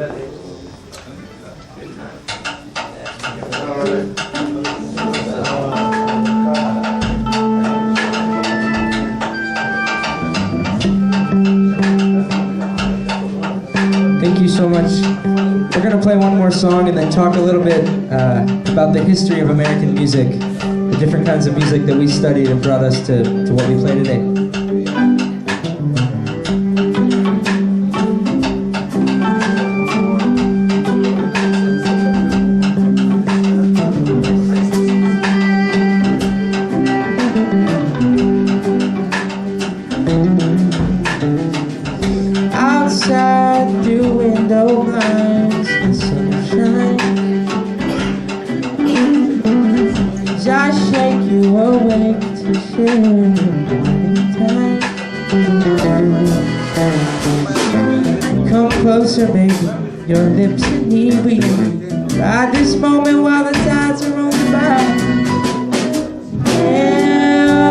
Thank you so much. We're going to play one more song and then talk a little bit about the history of American music, the different kinds of music that we studied and brought us to what we play today. Outside through window blinds, the sunshine. As I shake you awake to share the morning time. Come closer, baby, your lips and me breathe. Ride this moment while the tides are rolling by.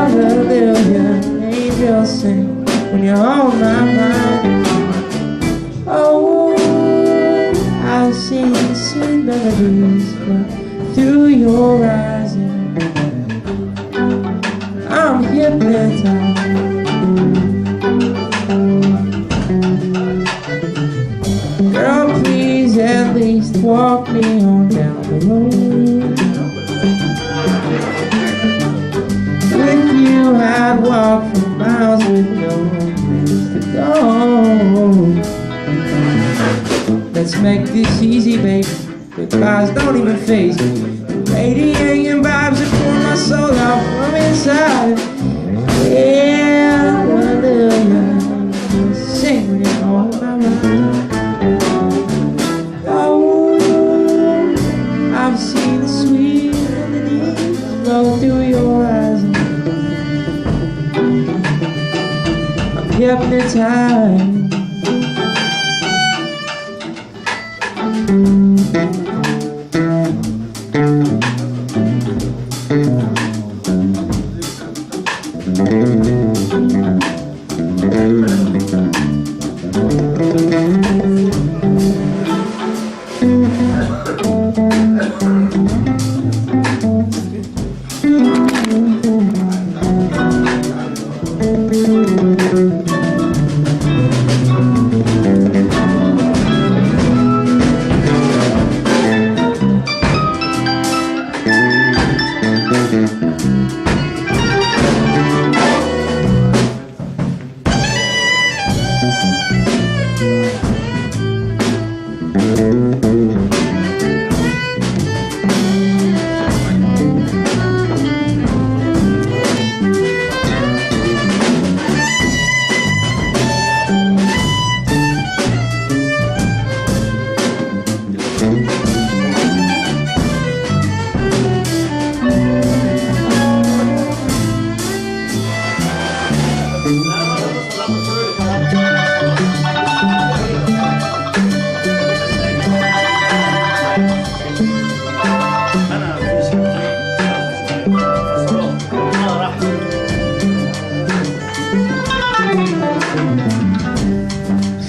Hallelujah, angels sing when you're on my mind. Oh, I've seen sweet melodies flow through your eyes, and I'm hypnotized. Girl, please at least walk me on down the road. With you, I'd walk for miles with no place to go. Let's make this easy, baby. Goodbyes don't even faze me. Radiating vibes that pull my soul out from inside. Yeah, hallelujah. Sing when you're on my mind. Oh, I've seen the sweet melodies flow through your eyes. I'm hypnotized.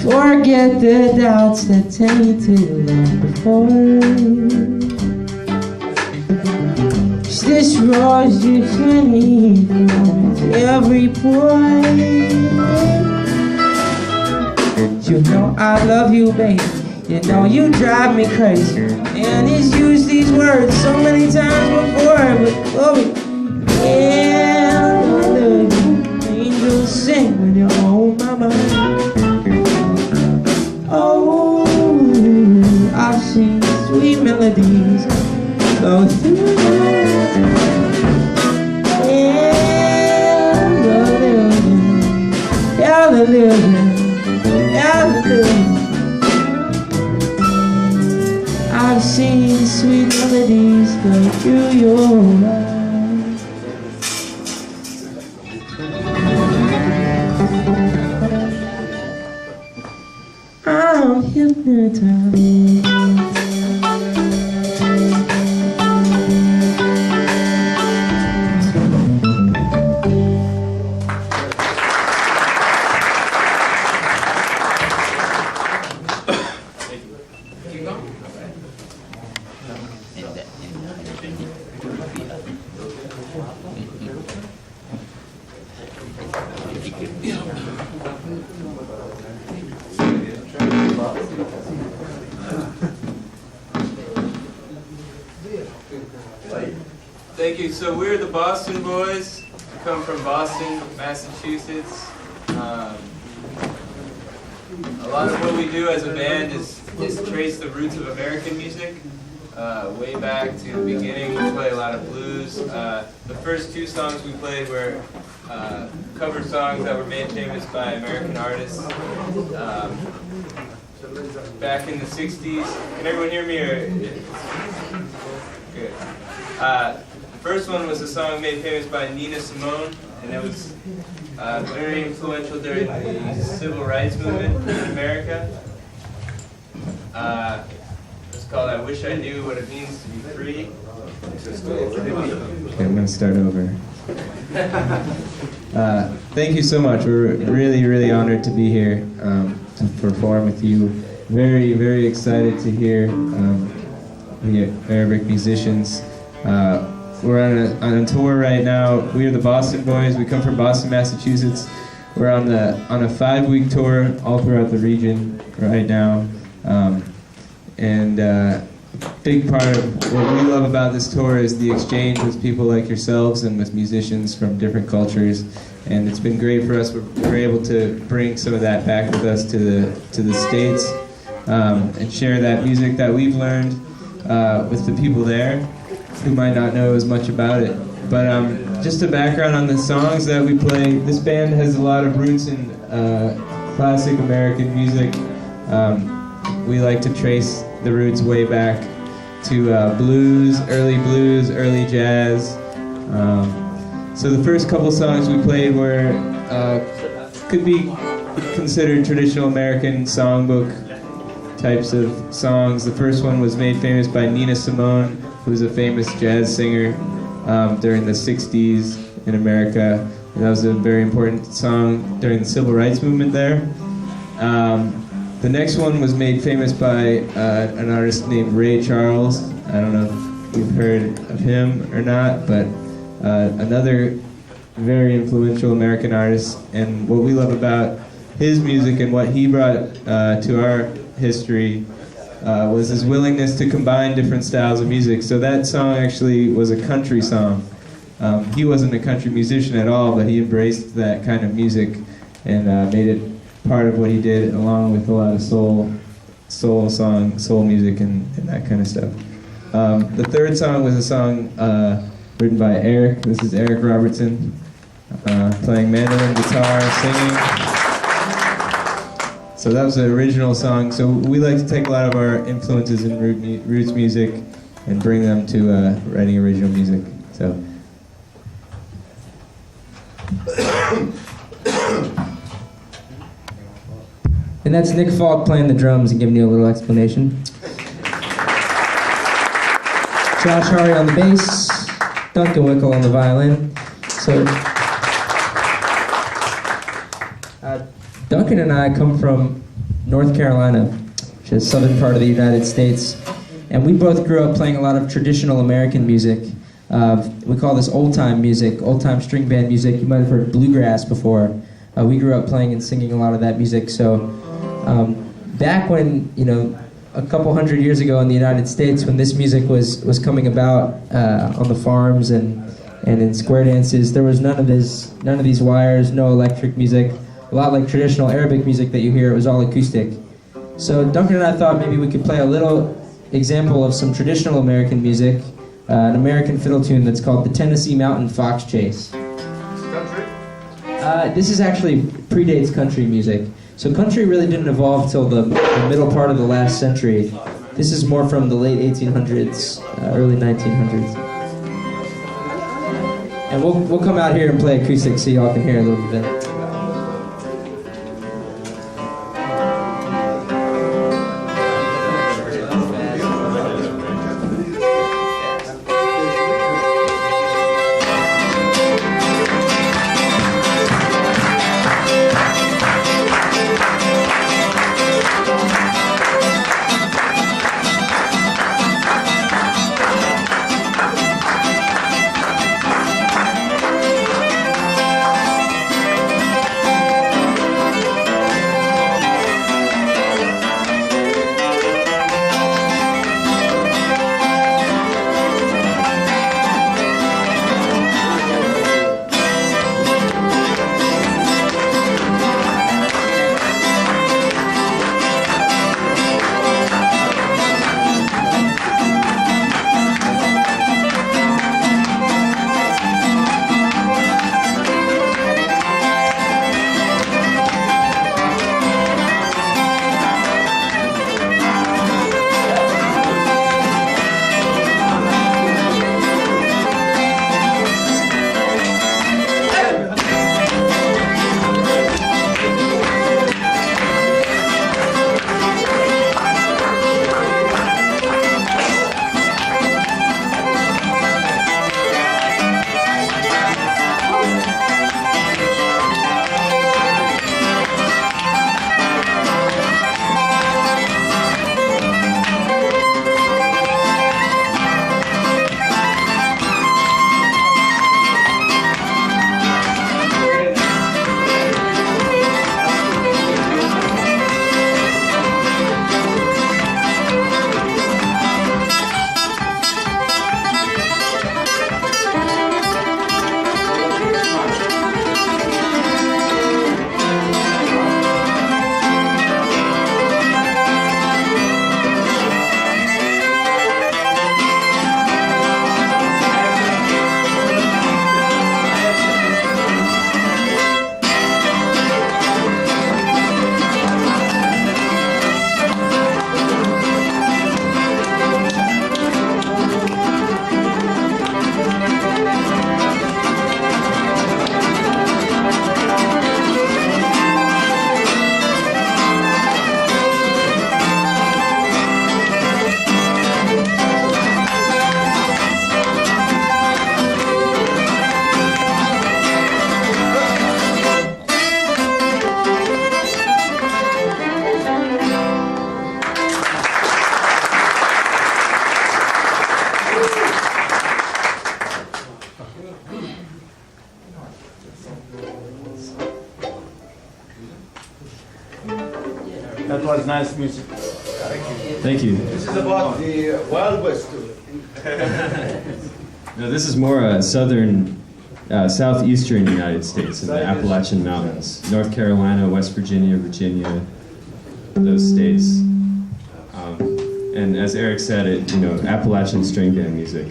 Forget the doubts that tainted love before. This rose you flame from every pore. You know I love you, baby. You know you drive me crazy. And he's used these words so many times before, but oh, yeah, hallelujah. Angels sing when you're on my mind. Oh, I've seen sweet melodies flow through your eyes. Hallelujah, hallelujah, hallelujah. I've seen sweet melodies flow through your eyes. I'm hypnotized. Thank you. So we're the Boston Boys. We come from Boston, Massachusetts. A lot of what we do as a band is trace the roots of American music. Way back to the beginning, we play a lot of blues. The first two songs we played were cover songs that were made famous by American artists back in the 60s. Can everyone hear me? Good. The first one was a song made famous by Nina Simone, and it was very influential during the civil rights movement in America. It's called I Wish I Knew What It Means to Be Free. Okay, I'm going to start over. Thank you so much. We're really, really honored to be here to perform with you. Very, very excited to hear the Arabic musicians. We're on a tour right now. We are the Boston Boys. We come from Boston, Massachusetts. We're on a 5-week tour all throughout the region right now. And big part of what we love about this tour is the exchange with people like yourselves and with musicians from different cultures. And it's been great for us. We're able to bring some of that back with us to the States and share that music that we've learned with the people there who might not know as much about it. But just a background on the songs that we play. This band has a lot of roots in classic American music. We like to trace the roots way back to blues, early jazz. So the first couple songs we played were could be considered traditional American songbook types of songs. The first one was made famous by Nina Simone, who was a famous jazz singer during the 60s in America. And that was a very important song during the civil rights movement there. The next one was made famous by an artist named Ray Charles. I don't know if you've heard of him or not, but another very influential American artist. And what we love about his music and what he brought to our history was his willingness to combine different styles of music. So that song actually was a country song. He wasn't a country musician at all, but he embraced that kind of music and made it part of what he did, along with a lot of soul music and that kind of stuff. The third song was a song written by Eric. This is Eric Robertson, playing mandolin, guitar, singing. So that was the original song. So we like to take a lot of our influences in roots music and bring them to writing original music. So. And that's Nick Falk playing the drums and giving you a little explanation. Josh Hari on the bass, Duncan Wickle on the violin. So, Duncan and I come from North Carolina, which is the southern part of the United States. And we both grew up playing a lot of traditional American music. We call this old-time music, old-time string band music. You might have heard bluegrass before. We grew up playing and singing a lot of that music. So back when, a couple hundred years ago in the United States, when this music was coming about on the farms and in square dances, there was none of these wires, no electric music. A lot like traditional Arabic music that you hear, it was all acoustic. So Duncan and I thought maybe we could play a little example of some traditional American music, an American fiddle tune that's called the Tennessee Mountain Fox Chase. This is actually predates country music. So country really didn't evolve till the middle part of the last century. This is more from the late 1800s, early 1900s. And we'll come out here and play acoustic so y'all can hear a little bit. That was nice music. Thank you. This is about the Wild West too. No, this is more southern, southeastern United States in the Appalachian Mountains. North Carolina, West Virginia, Virginia, those states. And as Eric said, Appalachian string band music.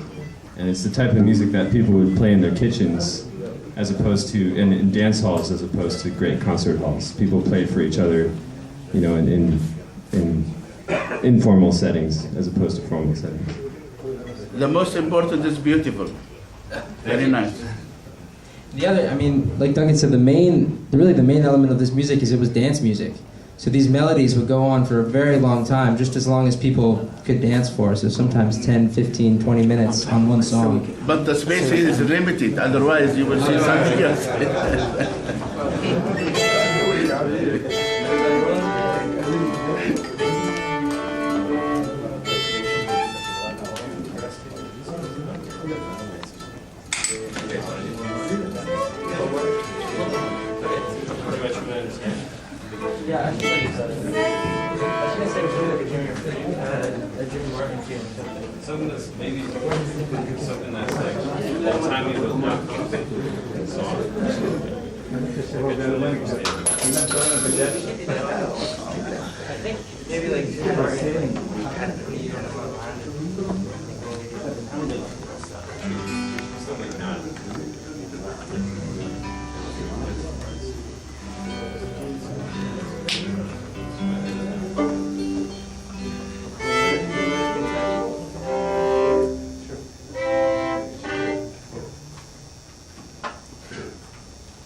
And it's the type of music that people would play in their kitchens as opposed to, in dance halls as opposed to great concert halls. People played for each other, in informal settings as opposed to formal settings. The most important is beautiful. Very nice. The other, like Duncan said, the main element of this music is it was dance music. So these melodies would go on for a very long time, just as long as people could dance for. So sometimes 10, 15, 20 minutes on one song. But the space here is limited, otherwise you will see something else. Yeah, I was gonna say it was really like a Jimmy Martin tune. Something that's maybe something that's like all time you will not come to song. I think maybe like Jimmy Martin.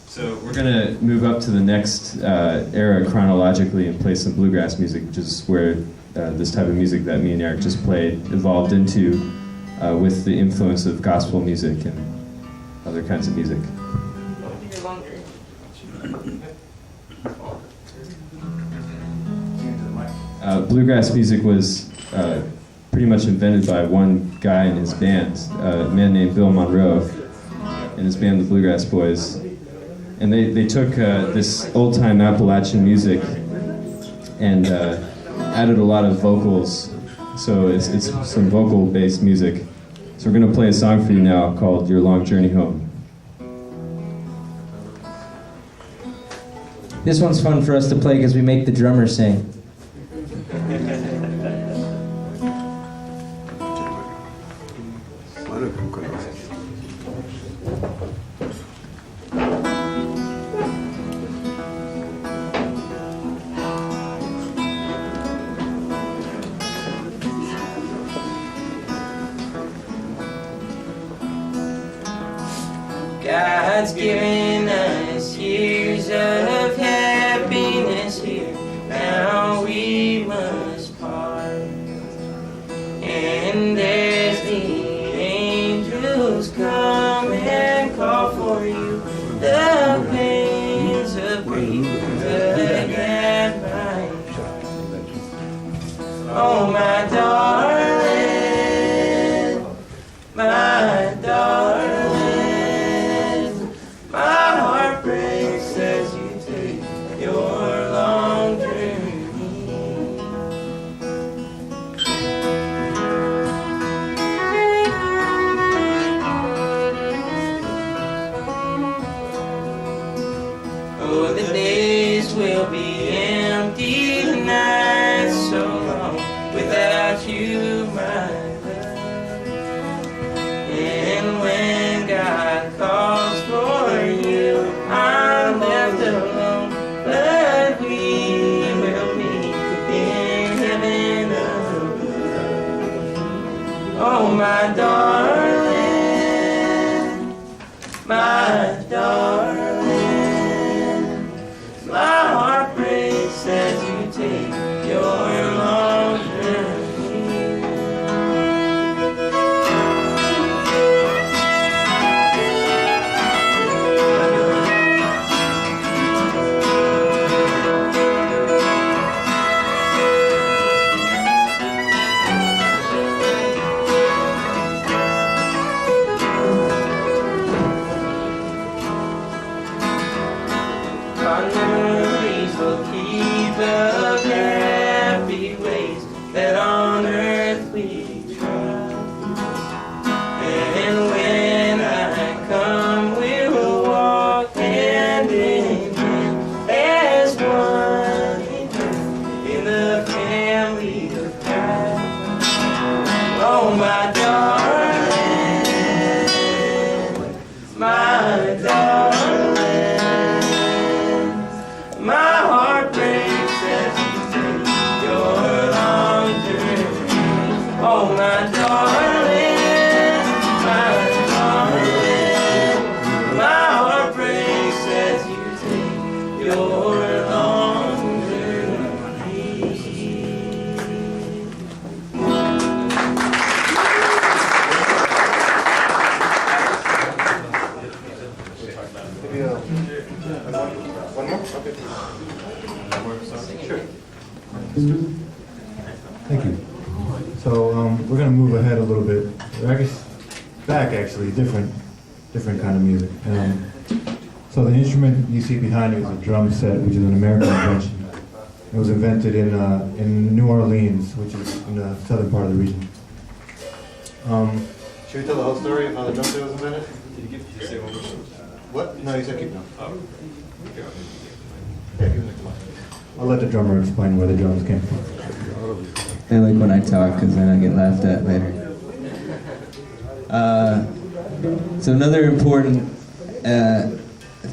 So we're going to move up to the next era chronologically and play some bluegrass music, which is where this type of music that me and Eric just played evolved into with the influence of gospel music and other kinds of music. Bluegrass music was pretty much invented by one guy in his band, a man named Bill Monroe, and his band, the Bluegrass Boys. And they took this old-time Appalachian music and added a lot of vocals. So it's some vocal-based music. So we're going to play a song for you now called Your Long Journey Home. This one's fun for us to play because we make the drummer sing. God's given us years of happiness here. Now we must part. And as the angels come and call for you, the pains of grief tug at my heart. Oh, my darling, my darling. Will be empty nights so long without you, my love. And when God calls for you, I'm left alone, but we will meet in heaven above. Oh, my darling, my darling. My heart breaks as you take your long journey. Memories will Thank you. So we're going to move ahead a little bit. I guess back actually, different kind of music. So the instrument you see behind you is a drum set, which is an American invention. It was invented in New Orleans, which is in the southern part of the region. Should we tell the whole story of how the drum set was invented? Did you say one more? What? No, you said keep going. Oh. Yeah, give it a I'll let the drummer explain where the drums came from. They like when I talk because then I get laughed at later. So another important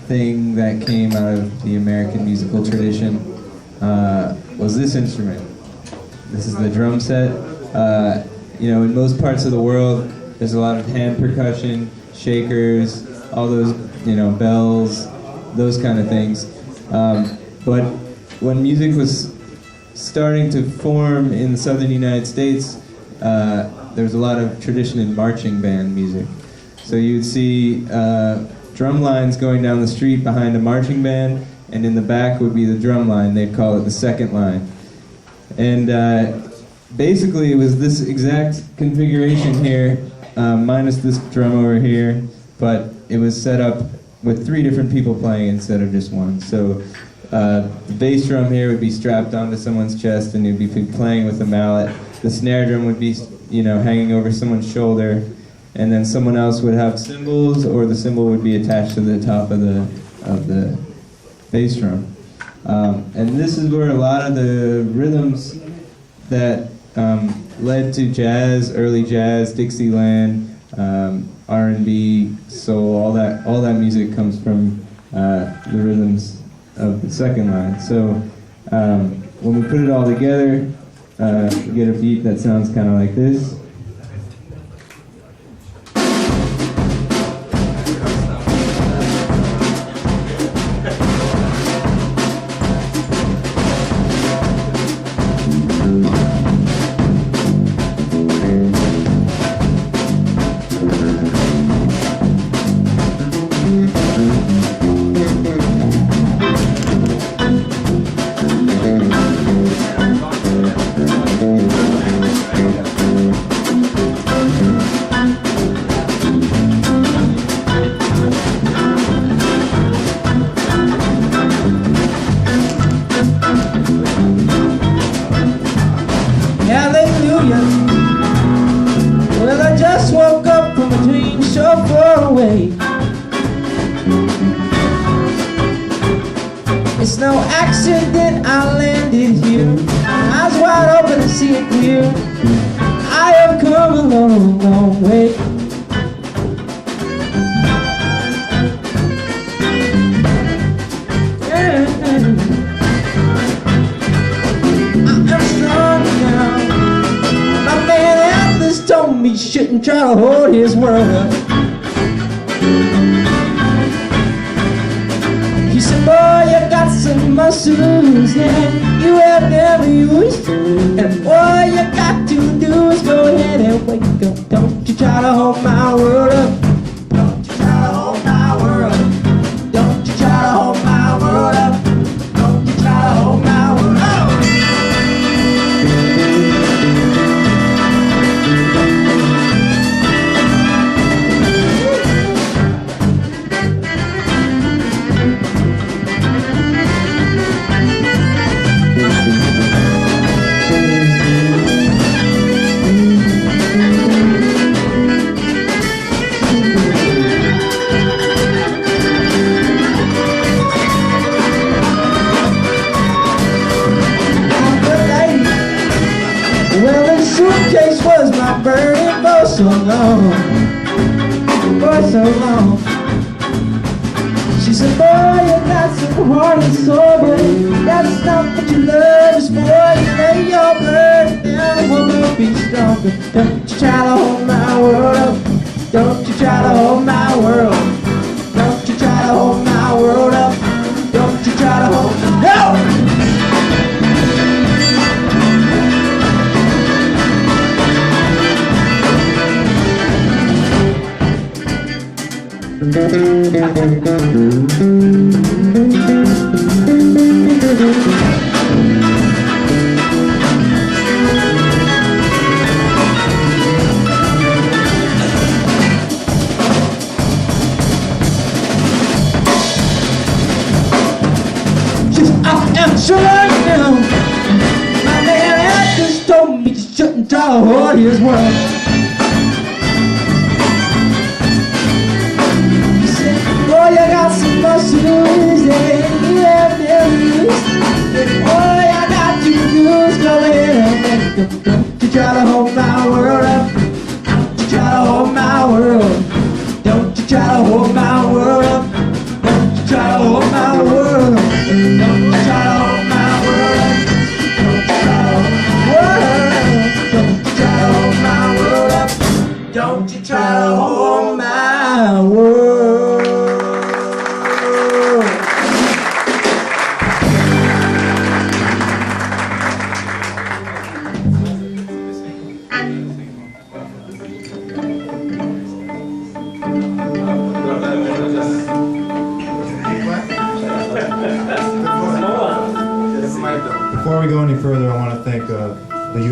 thing that came out of the American musical tradition was this instrument. This is the drum set. In most parts of the world, there's a lot of hand percussion, shakers, all those, bells, those kind of things. But when music was starting to form in the southern United States, there was a lot of tradition in marching band music. So you'd see drum lines going down the street behind a marching band, and in the back would be the drum line. They'd call it the second line. And basically it was this exact configuration here, minus this drum over here, but it was set up with 3 different people playing instead of just one. So the bass drum here would be strapped onto someone's chest and you'd be playing with a mallet. The snare drum would be, hanging over someone's shoulder, and then someone else would have cymbals, or the cymbal would be attached to the top of the bass drum. And this is where a lot of the rhythms that led to jazz, early jazz, Dixieland, R&B, soul, all that music comes from the rhythms of the second line. So when we put it all together, we get a beat that sounds kind of like this. It's no accident I landed here. Eyes wide open to see it clear. I have come a long, long way. Yeah. I am strong now. My man Atlas told me shouldn't try to hold his world up. He said, boy, you got some muscles, yeah, you have never used. And boy, you got to do is go ahead and wake up. Don't you try to hold my world up. Don't you try to hold my world up. Don't you try to hold my world up. Don't you try to hold my world up. Suitcase was my burden for so long, for so long. She said, boy, you got some heart and soul, but that's not what your love is for. You lay your burden down and we'll be stronger. Don't you try to hold my world up. Don't you try to hold my world. Don't you try to hold my world up. Don't you try to hold, no! the whole year's world. You said, boy, you got so much to lose, and you have never lose. And boy, I got you news going on. Don't you try to hold my world up. Don't you try to hold my world. Don't you try to hold my world up. Don't you try to hold my world up. Don't you try to hold my world up. Don't you try to hold my world. Before we go any further, I want to thank the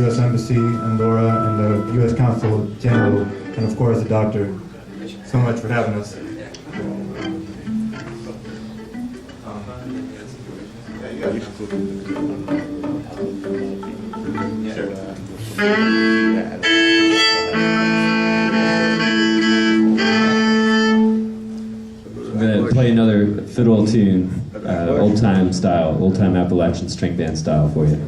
U.S. Embassy and Laura and the U.S. Consul General, and of course the doctor, so much for having us. I'm going to play another fiddle tune, old-time style, old-time Appalachian string band style for you.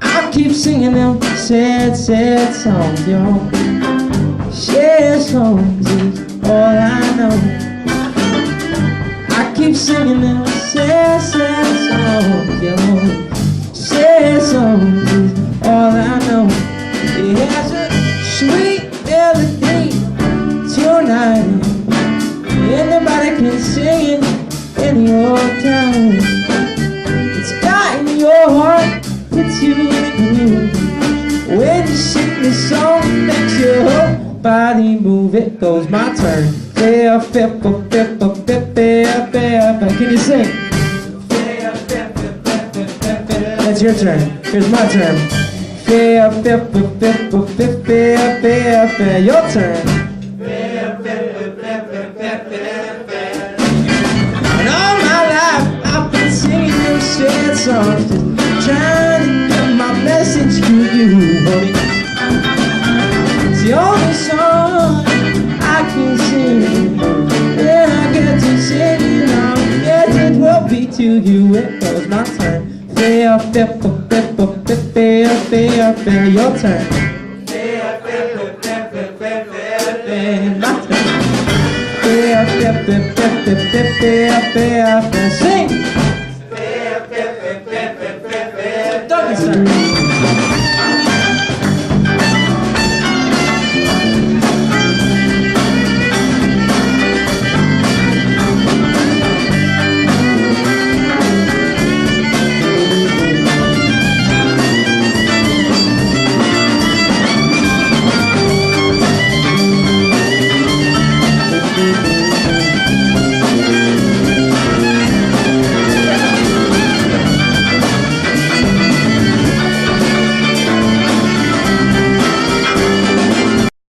I keep singing them sad, sad songs, y'all. Sad songs is all I know. I keep singing them sad, sad songs, y'all. Sad songs is all I know. It has a sweet melody tonight. Anybody can sing it any old time. It's got in your heart, puts you in the mood. When you sing this song, makes your whole body move. It goes my turn. Can you sing? That's your turn. Here's my turn. Your turn. And all my life I've been singing those sad songs, just trying to get my message to you, honey. It's the only song I can sing, and I get to sing it now. Yes, it will be to you. It goes my turn. Your turn. My turn. Sing. Douglas turn.